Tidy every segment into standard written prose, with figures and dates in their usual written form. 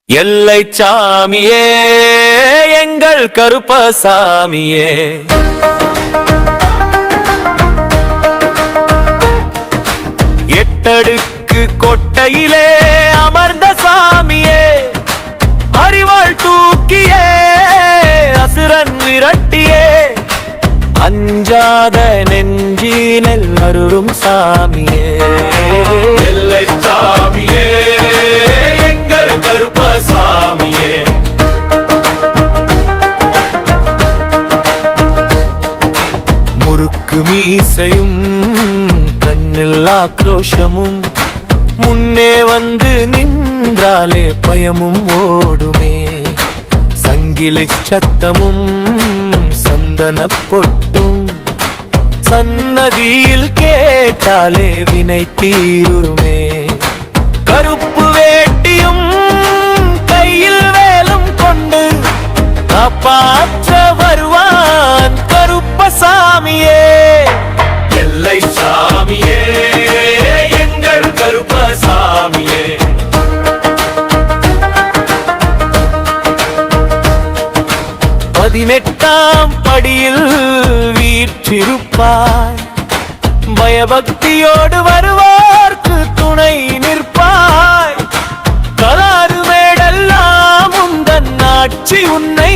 எல்லை சாமியே எங்கள் கருப்பசாமியே, எட்டடுக்கு கொட்டையிலே அமர்ந்த சாமியே, அறிவாள் தூக்கியே அசுரன் விரட்டியே, அஞ்சாத நெஞ்சினில் அருளும் சாமியே, எல்லை சாமியே எங்கள் கருப்பசாமியே. முறுக்கு மீசையும் கண்ணில் ஆக்ரோஷமும், முன்னே வந்து நின்றாலே பயமும் ஓடுமே, சங்கிலி சத்தமும் சந்தன பொட்டும் சன்னதியில் கேட்டாலே வினை தீருமே, கருப்பு வேட்டியும் கையில் வேலும் கொண்டு காப்பாற்ற வருவான் கருப்பசாமியே, எல்லை சாமியே எங்கள் கருப்பசாமியே. 18ஆம் படியில் வீற்றிருப்பாய், பயபக்தியோடு வருவார்க்கு துணை நிற்பாய், கலாறு மேடெல்லாம் உந்தன் ஆட்சி உன்னை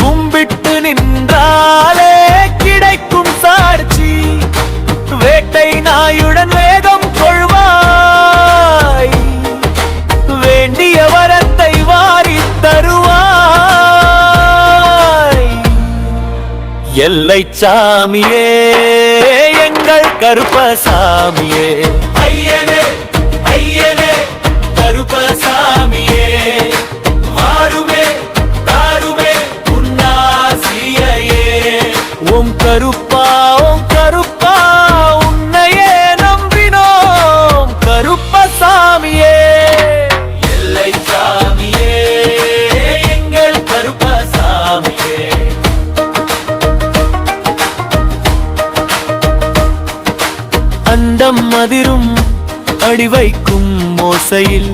கும்பிட்டு நின்றாலே கிடைக்கும் சாட்சி, வேட்டை நாயுடன் வேகம் கொள்வாய், வேண்டிய வரத்தை வாரி தருவாய், எல்லை சாமியே எங்கள் கருப்பசாமியே, ஐயனே ஐயனே கருப்பசாமியே, வாருமே தாருமே உன்னாசியையே, ஓம் கருப்பா உன்னையே நம்பினோம் கருப்பசாமியே, எல்லை சாமியே எங்கள் கருப்பசாமியே. அண்டம் அதிரும் அடி வைக்கும் ஓசையில்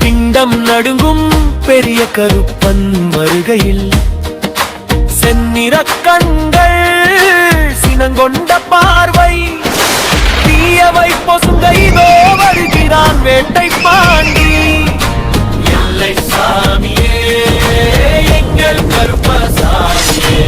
பிண்டம் நடுங்கும் பெரிய கருப்பன் வருகையில், செந்நிற கண்கள் சினங்கொண்ட பார்வை, தீயவை பொசுங்க இதோ வருகிறான் வேட்டை பாண்டி, எல்லை சாமியே எங்கள் கருப்பசாமியே.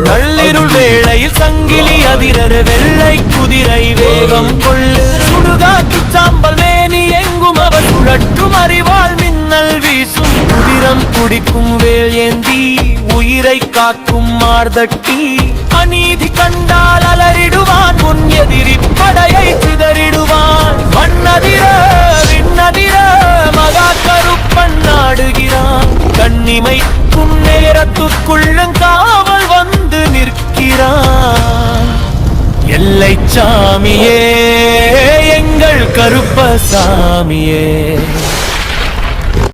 நள்ளிருள் வேளையில் சங்கிலி அதிரற வெள்ளை குதிரை வேகம் கொள்ளு, சுடுகாட்டு சாம்பல் மேனி எங்கும் அவர் சுழற்றும், அறிவாள் மின்னல் வீசும், குதிரம் குடிக்கும் வேல் ஏந்தி உயிரை காக்கும் மார்தட்டி, அநீதி கண்டால் அலறிடுவான் முன் எதிரி படையை சிதறிடுவான், மண்ணதிர விண்ணதிர மகா கருப்பன் நாடுகிறான், கண்ணிமைக்கும் நேரத்துக்குள்ளங்காவல் வந்து நிற்கிறான், எல்லை சாமியே எங்கள் கருப்பசாமியே.